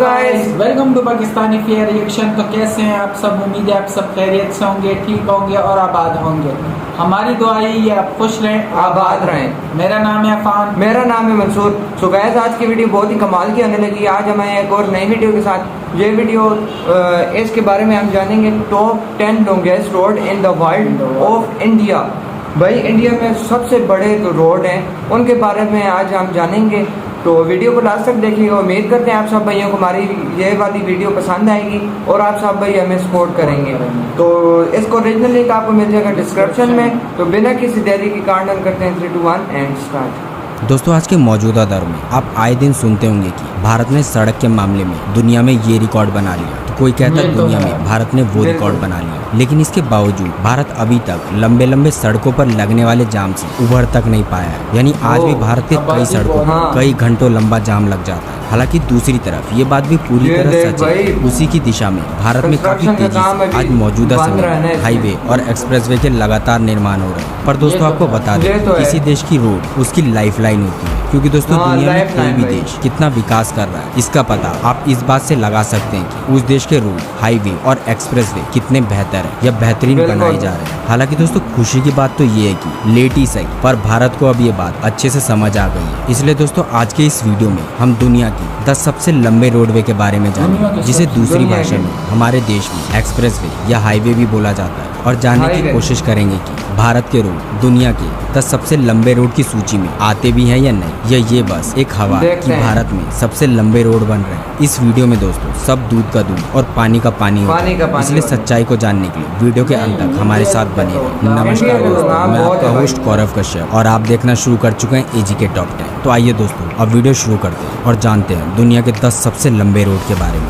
Guys, welcome to Pakistani fair reaction. तो कैसे हैं आप सब? उम्मीद है आप सब खैरियत से होंगे, ठीक होंगे और आबाद होंगे। हमारी दुआ यही है आप खुश रहें, आबाद रहें। मेरा नाम है अफान। मेरा नाम है मंसूर। सो गाइस, आज की वीडियो बहुत ही कमाल की आने लगी। आज हमें एक और नई वीडियो के साथ ये वीडियो इसके बारे में हम जानेंगे top 10 longest road in the world of India. भाई इंडिया में सबसे बड़े जो रोड हैं उनके बारे में आज हम जानेंगे। तो वीडियो को लास्ट तक देखिएगा। उम्मीद करते हैं आप सब भाइयों को हमारी ये वाली वीडियो पसंद आएगी और आप सब भाई हमें सपोर्ट करेंगे। तो इसको ओरिजिनल लिंक आपको मिल जाएगा डिस्क्रिप्शन में। तो बिना किसी देरी के काउंटडाउन करते हैं 3, 2, 1 एंड स्टार्ट। दोस्तों, आज के मौजूदा दौर में आप आए दिन सुनते होंगे कि भारत ने सड़क के मामले में दुनिया में ये रिकॉर्ड बना लिया। तो कोई कहता है दुनिया में भारत ने वो रिकॉर्ड बना लिया, लेकिन इसके बावजूद भारत अभी तक लंबे लंबे सड़कों पर लगने वाले जाम से उभर तक नहीं पाया है। यानी आज भी भारत के कई सड़कों पर कई घंटों लंबा जाम लग जाता है। हालांकि दूसरी तरफ ये बात भी पूरी तरह सच है। उसी की दिशा में भारत में काफी तेजी से आज मौजूदा समय में हाईवे और एक्सप्रेसवे के लगातार निर्माण हो रहे हैं। पर दोस्तों, आपको बता दें, किसी देश की रोड उसकी लाइफलाइन होती है, क्योंकि दोस्तों दुनिया में कोई भी देश कितना विकास कर रहा है इसका पता आप इस बात से लगा सकते हैं कि उस देश के रोड, हाईवे और एक्सप्रेसवे कितने बेहतर है या बेहतरीन बनाए जा रहे हैं। हालांकि दोस्तों, खुशी की बात तो ये है कि लेट ही सही, पर भारत को अब ये बात अच्छे से समझ आ गई है। इसलिए दोस्तों, आज के इस वीडियो में हम दुनिया की 10 सबसे लंबे रोडवे के बारे में जानेंगे, जिसे दूसरी भाषा में हमारे देश में एक्सप्रेसवे या हाईवे भी बोला जाता है, और जानने की कोशिश करेंगे कि भारत के रोड दुनिया के 10 सबसे लंबे रोड की सूची में आते भी हैं या नहीं, या ये बस एक हवा कि भारत में सबसे लंबे रोड बन रहे हैं। इस वीडियो में दोस्तों सब दूध का दूध और पानी का पानी होता है, इसलिए सच्चाई को जानने के लिए वीडियो के अंत तक हमारे साथ बने रहें। नमस्कार दोस्तों, मैं आपका होस्ट गौरव कश्यप और आप देखना शुरू कर चुके हैं एजी के टॉप 10। तो आइए दोस्तों, अब वीडियो शुरू करते हैं और जानते हैं दुनिया के 10 सबसे लंबे रोड के बारे में।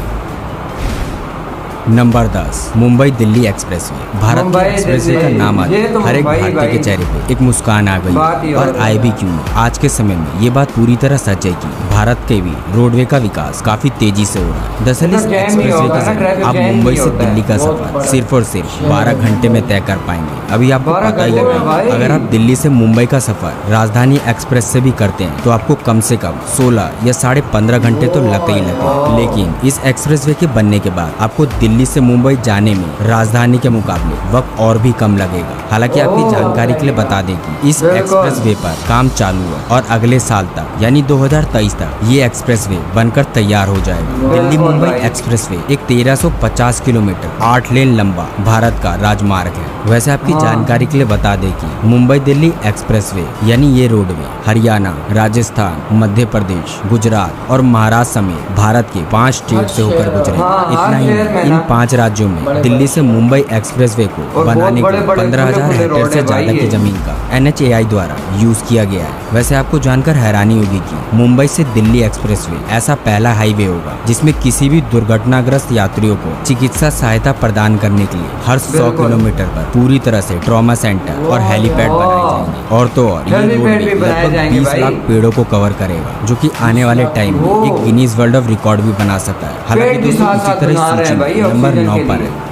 Number 10, Mumbai Delhi expressway. भारत के एक्सप्रेसवे का नाम आते हर एक भारतीय के चेहरे पे एक मुस्कान आ गई, और आए भी क्यों। आज के समय में ये बात पूरी तरह सच है कि भारत के भी रोडवे का विकास काफी तेजी से हो रहा है। दरअसल इस एक्सप्रेसवे का सफर आप मुंबई से दिल्ली का सफर सिर्फ और सिर्फ 12 घंटे में तय कर पाएंगे। अभी आपको पता ही होगा, अगर आप दिल्ली से मुंबई का सफर राजधानी एक्सप्रेस से भी करते हैं तो आपको कम से कम 16 या 15.5 घंटे तो लगते ही लगते। लेकिन इस एक्सप्रेसवे के बनने के बाद आपको दिल्ली से मुंबई जाने में राजधानी के मुकाबले वक्त और भी कम लगेगा। हालांकि आपकी जानकारी के लिए बता दें कि इस एक्सप्रेसवे पर काम चालू है और अगले साल तक यानी 2023 तक ये एक्सप्रेसवे बनकर तैयार हो जाएगा। दिल्ली मुंबई एक्सप्रेसवे एक 1350 किलोमीटर 8 लेन लंबा भारत का राजमार्ग है। वैसे आपकी जानकारी के लिए बता दें कि मुंबई दिल्ली एक्सप्रेसवे यानी ये रोडवे हरियाणा, राजस्थान, मध्य प्रदेश, गुजरात और महाराष्ट्र समेत भारत के 5 स्टेट से होकर गुजरे। इतना ही इन 5 राज्यों में दिल्ली से मुंबई एक्सप्रेसवे को बनाने के 15,000 हेक्टेयर से ज्यादा की जमीन का NHAI द्वारा यूज किया गया है। वैसे आपको जानकर हैरानी होगी कि मुंबई से दिल्ली एक्सप्रेसवे ऐसा पहला हाईवे होगा जिसमें किसी भी दुर्घटनाग्रस्त यात्रियों को चिकित्सा सहायता प्रदान करने के लिए हर 100 किलोमीटर पर पूरी तरह से ट्रॉमा सेंटर और हेलीपैड बनाए जाएंगे। और तो और ये रोडवे लगभग 20 लाख पेड़ों को कवर करेगा, जो कि आने वाले टाइम में एक गिनीज वर्ल्ड ऑफ रिकॉर्ड भी बना सकता है। हालांकि दोस्तों, इसी तरह सूची में नंबर 9 पर है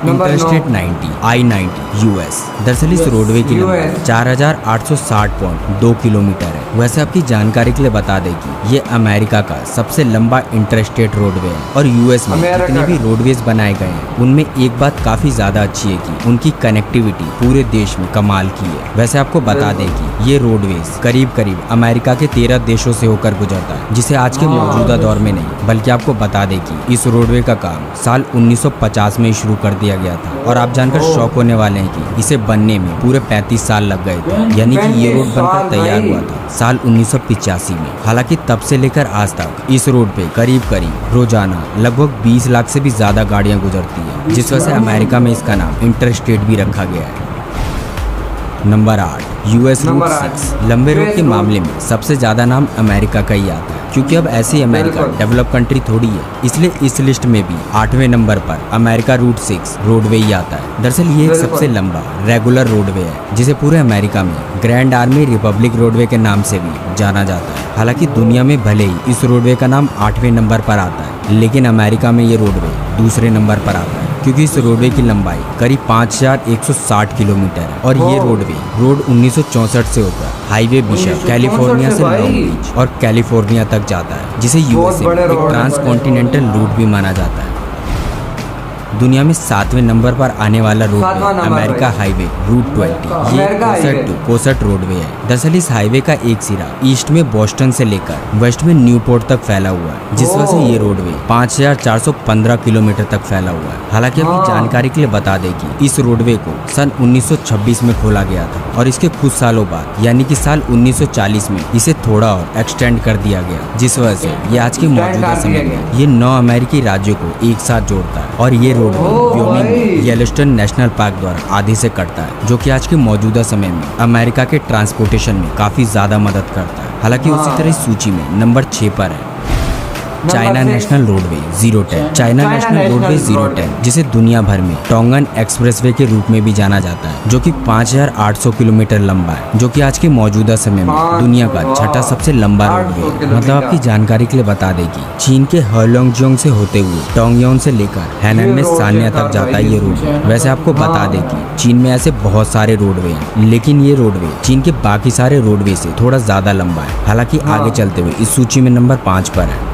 इंटरस्टेट 90 I-90 US। दरअसल इस रोडवे की लंबाई 4860.2 किलोमीटर है। वैसे आपकी जानकारी के लिए बता दें कि ये अमेरिका का सबसे लंबा इंटरस्टेट रोडवे है, और यूएस में जितने भी रोडवेज बनाए गए हैं उनमें एक बात काफी ज्यादा अच्छी है कि उनकी कनेक्टिविटी पूरे देश में कमाल की है। वैसे आपको बता दें कि ये रोडवेज करीब करीब अमेरिका के 13 देशों से होकर गुजरता है, जिसे आज के मौजूदा दौर में नहीं, बल्कि आपको बता दें कि इस रोडवे का काम साल 1950 में शुरू कर दिया गया था। और आप जानकर शौक होने वाले हैं कि इसे बनने में पूरे 35 साल लग गए थे, यानी कि ये रोड बनकर तैयार हुआ था साल 1985 में। हालांकि तब से लेकर आज तक इस रोड पे करीब करीब रोजाना लगभग 20 लाख से भी ज्यादा गाड़ियां गुजरती हैं, जिस वजह से अमेरिका में इसका नाम इंटरस्टेट भी रखा गया है। Number 8, US route 6। लंबे रोड के मामले में सबसे ज्यादा नाम अमेरिका का ही आता है, क्योंकि अब ऐसे अमेरिका डेवलप कंट्री थोड़ी है, इसलिए इस लिस्ट में भी 8वें नंबर पर अमेरिका रूट 6 रोडवे ही आता है। दरअसल ये एक सबसे लंबा रेगुलर रोडवे है, जिसे पूरे अमेरिका में ग्रैंड आर्मी रिपब्लिक रोडवे के नाम से भी जाना जाता है। हालांकि दुनिया में भले ही इस रोडवे का नाम 8वें नंबर पर आता है, लेकिन अमेरिका में ये रोडवे दूसरे नंबर पर आता है। क्योंकि इस रोडवे की लंबाई करीब 5160 किलोमीटर है और ये रोडवे रोड 1964 से होकर हाईवे बिशप कैलिफोर्निया से लॉन्ग बीच और कैलिफोर्निया तक जाता है, जिसे यूएसए में एक ट्रांसकॉन्टिनेंटल रूट भी माना जाता है। दुनिया में 7वें नंबर पर आने वाला रोडवे अमेरिका हाईवे रूट 20 ये कोसट रोडवे है। दरअसल इस हाईवे का एक सिरा ईस्ट में बोस्टन से लेकर वेस्ट में न्यूपोर्ट तक फैला हुआ है, जिस वजह से ये रोडवे 5415 किलोमीटर तक फैला हुआ है। हालांकि अपनी जानकारी के लिए बता दें कि इस रोडवे को सन 1926 में खोला गया था और इसके कुछ सालों बाद यानी कि साल 1940 में इसे थोड़ा और एक्सटेंड कर दिया गया, जिस वजह से ये आज के मौजूदा समय में ये 9 अमेरिकी राज्यों को एक साथ जोड़ता है और ये रोड येलोस्टोन नेशनल पार्क द्वारा आधे से कटता है, जो कि आज के मौजूदा समय में अमेरिका के ट्रांसपोर्टेशन में काफी ज्यादा मदद करता है। हालांकि उसी तरह इस सूची में नंबर 6 पर है China national roadway 010। China national roadway 010 जिसे दुनिया भर में टोंगन एक्सप्रेसवे के रूप में भी जाना जाता है, जो कि 5800 किलोमीटर लंबा है, जो कि आज के मौजूदा समय में दुनिया का छठा सबसे लंबा रोडवे है। मतलब आपकी जानकारी के लिए बता दें कि चीन के हेलोंगजियोंग से होते हुए टोंगयोन से लेकर हैनन में सान्या तक जाता है ये रोडवे। वैसे आपको बता दें कि चीन में ऐसे बहुत सारे रोडवे हैं, लेकिन ये रोडवे चीन के बाकी सारे रोडवे से थोड़ा ज्यादा लंबा है। हालांकि आगे चलते हुए इस सूची में नंबर 5 पर है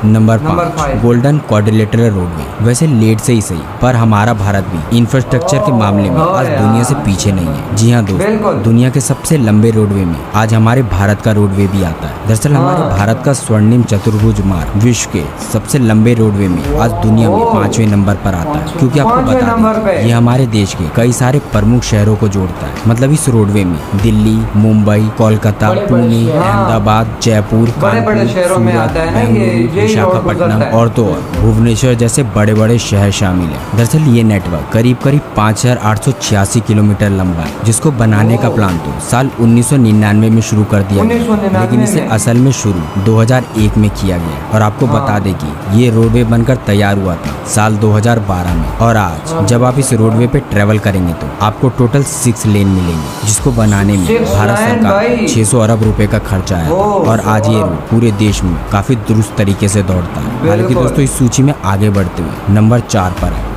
नंबर 5 गोल्डन क्वाड्रिलेटरल रोडवे। वैसे लेट से ही सही, पर हमारा भारत भी इंफ्रास्ट्रक्चर के मामले में आज दुनिया से पीछे नहीं है। जी हाँ दोस्तों, दुनिया के सबसे लंबे रोडवे में आज हमारे भारत का रोडवे भी आता है। दरअसल हमारे भारत का स्वर्णिम चतुर्भुज मार्ग विश्व के सबसे लंबे रोडवे में आज दुनिया में 5वें नंबर पर आता है, क्योंकि आपको बता दें ये हमारे देश के कई सारे प्रमुख शहरों को जोड़ता है। मतलब इस रोडवे में दिल्ली, मुंबई, कोलकाता, पुणे, अहमदाबाद, जयपुर, कानपुर, सूरत, बेंगलुरु, विशाखापट्टनम और तो और भुवनेश्वर जैसे बड़े बड़े शहर शामिल हैं। दरअसल ये नेटवर्क करीब 5886 किलोमीटर लंबा है, जिसको बनाने का प्लान तो साल 1999 में शुरू कर दिया गया, लेकिन इसे असल में शुरू 2001 में किया गया। और आपको बता दें कि ये रोडवे बनकर तैयार हुआ था साल 2012 में। और आज जब आप इस रोडवे पे ट्रेवल करेंगे तो आपको टोटल 6 लेन मिलेंगे, जिसको बनाने में भारत सरकार 600 अरब रुपए का खर्चा आया था। और आज ये रोड पूरे देश में काफी दुरुस्त तरीके से दौड़ता है। हालांकि दोस्तों इस सूची में आगे बढ़ते हुए नंबर 4 पर है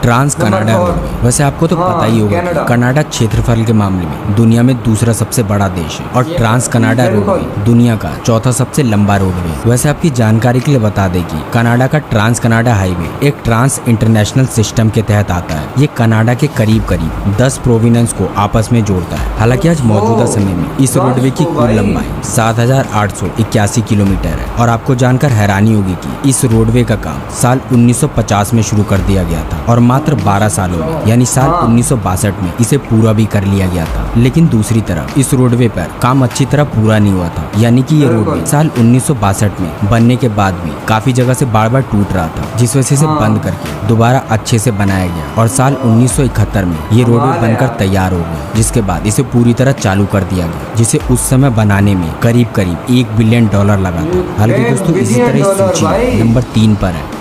ट्रांस कनाडा रोडवे। वैसे आपको तो पता ही होगा कि कनाडा क्षेत्रफल के मामले में दुनिया में दूसरा सबसे बड़ा देश है और ट्रांस कनाडा रोडवे दुनिया का चौथा सबसे लंबा रोडवे है। वैसे आपकी जानकारी के लिए बता दें कि कनाडा का ट्रांस कनाडा हाईवे एक ट्रांस इंटरनेशनल सिस्टम के तहत आता है। ये कनाडा के करीब 10 प्रोविंस को आपस में जोड़ता है। हालांकि आज मौजूदा समय में इस रोडवे की कुल लंबाई 7881 किलोमीटर है। और आपको जानकर हैरानी होगी कि इस रोडवे का काम साल 1950 में शुरू कर दिया गया था और मात्र 12 सालों में यानी साल 1962 में इसे पूरा भी कर लिया गया था। लेकिन दूसरी तरफ इस रोडवे पर काम अच्छी तरह पूरा नहीं हुआ था, यानी कि ये रोडवे साल 1962 में बनने के बाद भी काफी जगह से बार बार टूट रहा था, जिस वजह से इसे बंद करके दोबारा अच्छे से बनाया गया। और साल 1971 में ये रोडवे बनकर तैयार हो गया, जिसके बाद इसे पूरी तरह चालू कर दिया गया, जिसे उस समय बनाने में करीब $1 बिलियन लगा था। हालांकि दोस्तों इसी तरह इस सूची नंबर 3 पर है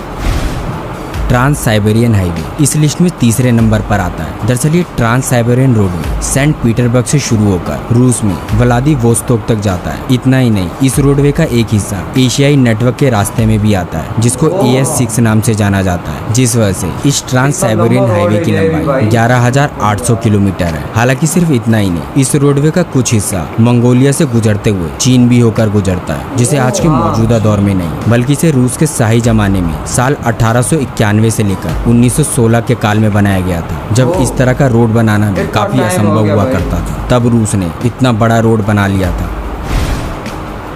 ट्रांस साइबेरियन हाईवे। इस लिस्ट में तीसरे नंबर पर आता है। दरअसल ये trans Siberian roadway saint Petersburg से शुरू होकर रूस में व्लादिवोस्तोक तक जाता है। इतना ही नहीं, इस रोडवे का एक हिस्सा एशियाई नेटवर्क के रास्ते में भी आता है, जिसको AS6 नाम से जाना जाता है, जिस वजह से इस ट्रांस साइबेरियन हाईवे की लंबाई 11,800 किलोमीटर है। हालांकि सिर्फ इतना ही नहीं, इस रोडवे का कुछ हिस्सा मंगोलिया से गुजरते हुए चीन भी होकर गुजरता है, जिसे आज के मौजूदा दौर में नहीं बल्कि इसे रूस के शाही जमाने में साल 1891 से लेकर 1916 के काल में बनाया गया था, जब इस तरह का रोड बनाना भी काफी असंभव हुआ करता था। तब रूस ने इतना बड़ा रोड बना लिया था।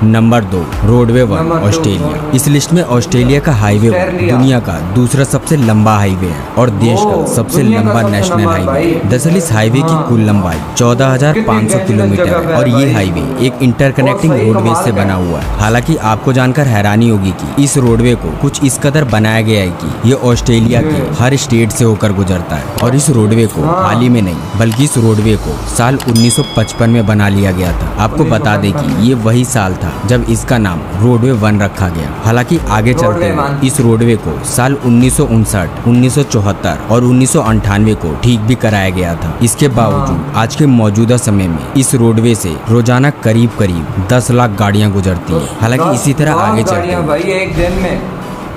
Number 2 roadway 1 Australia. इस लिस्ट में ऑस्ट्रेलिया का हाईवे दुनिया का दूसरा सबसे लंबा हाईवे है और देश का सबसे लंबा नेशनल हाईवे है। दरअसल इस हाईवे की कुल लंबाई 14,500 किलोमीटर है और ये हाईवे एक इंटरकनेक्टिंग रोडवे से बना हुआ है। हालांकि आपको जानकर हैरानी होगी कि इस रोडवे को कुछ इस कदर बनाया गया है कि ये ऑस्ट्रेलिया के हर स्टेट से होकर गुजरता है। और इस रोडवे को हाल ही में नहीं बल्कि इस रोडवे को साल 1955 में बना लिया गया था। आपको बता दें कि ये वही साल था जब इसका नाम रोडवे 1 रखा गया। हालांकि आगे चलते हुए इस रोडवे को साल 1959, 1974 और 1998 को ठीक भी कराया गया था। इसके बावजूद आज के मौजूदा समय में इस रोडवे से रोजाना करीब 10 लाख गाड़ियां गुजरती हैं। हालांकि इसी तरह आगे चलते हुए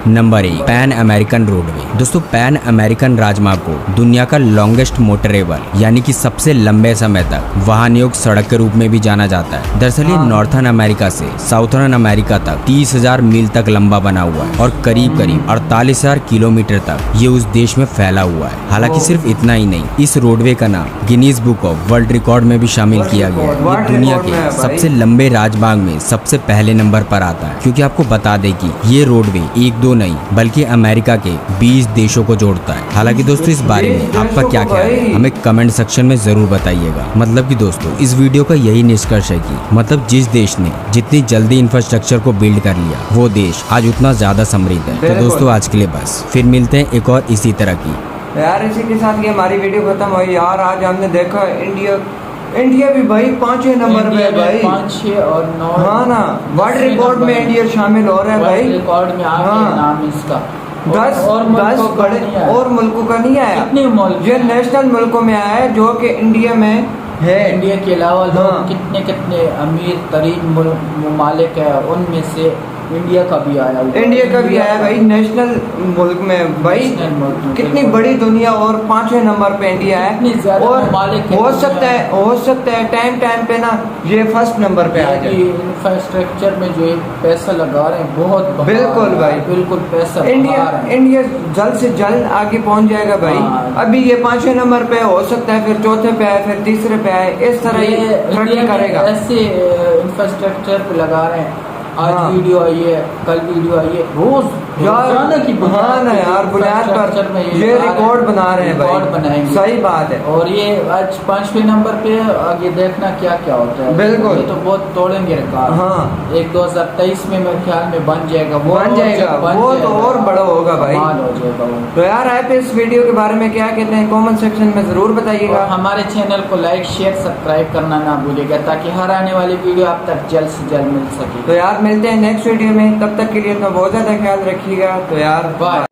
नंबर 1, पैन अमेरिकन रोडवे। दोस्तों, पैन अमेरिकन राजमार्ग को दुनिया का लॉन्गेस्ट मोटरेबल यानी कि सबसे लंबे समय तक वाहन योग सड़क के रूप में भी जाना जाता है। दरअसल ये नॉर्थर्न अमेरिका से साउथर्न अमेरिका तक 30,000 मील तक लंबा बना हुआ है और करीब 48,000 किलोमीटर तक ये उस देश में फैला हुआ है। हालांकि सिर्फ इतना ही नहीं, इस रोडवे का नाम Guinness book of world record में भी शामिल किया गया है। ये दुनिया के सबसे लंबे राजमार्ग में सबसे पहले नंबर पर आता है, क्योंकि आपको बता दें कि ये रोडवे एक दो नहीं बल्कि अमेरिका के 20 देशों को जोड़ता है। हालांकि दोस्तों, इस बारे में आपका क्या ख्याल है हमें कमेंट सेक्शन में जरूर बताइएगा। मतलब कि दोस्तों, इस वीडियो का यही निष्कर्ष है कि मतलब जिस देश ने जितनी जल्दी इंफ्रास्ट्रक्चर को बिल्ड कर लिया, वो देश आज उतना ज्यादा समृद्ध है। तो दोस्तों, आज के लिए बस, फिर मिलते हैं एक और इसी तरह की। यार इसी के साथ ये हमारी वीडियो खत्म हुई। यार आज हमने देखा इंडिया भी भाई 5वें नंबर पे है भाई, 5, 6 और 9। हाँ ना, वर्ल्ड रिकॉर्ड में इंडिया शामिल हो रहा है भाई। रिकॉर्ड में आ गया नाम इसका। 10 बड़े और मुल्कों का नहीं आया, कितने मुल्क जो नेशनल मुल्कों में आया है, जो कि इंडिया में है। इंडिया के अलावा लोग कितने अमीर तरीन ममालिक है, उनमें से इंडिया का भी आया भाई, नेशनल मुल्क में भाई। कितनी बड़ी दुनिया और 5वें नंबर पे इंडिया है। और हो सकता है टाइम पे ना ये फर्स्ट नंबर पे आ जाए। इंफ्रास्ट्रक्चर में जो पैसा लगा रहे हैं बहुत बिल्कुल भाई, बिल्कुल पैसा इंडिया जल्द से जल्द आगे पहुंच जाएगा भाई। अभी ये 5वें नंबर पे, हो सकता है फिर 4थे पे आए, फिर 3रे पे आए, इस तरह ये तरक्की करेगा। ऐसे इंफ्रास्ट्रक्चर पे लगा रहे हैं। आज वीडियो आई है, कल वीडियो आई है, रोज की यार बुनियाद पर ये रिकॉर्ड बना रहे हैं भाई, बनाएंगे। सही बात है। और ये आज 5वें नंबर पे, आगे देखना क्या क्या होता है। बिल्कुल, ये तो बहुत तोड़ेंगे रिकॉर्ड। हाँ, 2023 में मेरे ख्याल में बन जाएगा वो तो और बड़ा होगा भाई, हो जाएगा वो। तो यार आप इस वीडियो के बारे में क्या कहते हैं कमेंट सेक्शन में जरूर बताइएगा। हमारे चैनल को लाइक शेयर सब्सक्राइब करना ना भूलिएगा, ताकि हर आने वाली वीडियो आप तक जल्द से जल्द मिल सके। तो यार मिलते हैं नेक्स्ट वीडियो में, तब तक के लिए अपना बहुत ज्यादा ख्याल रखिएगा। तो यार बाय।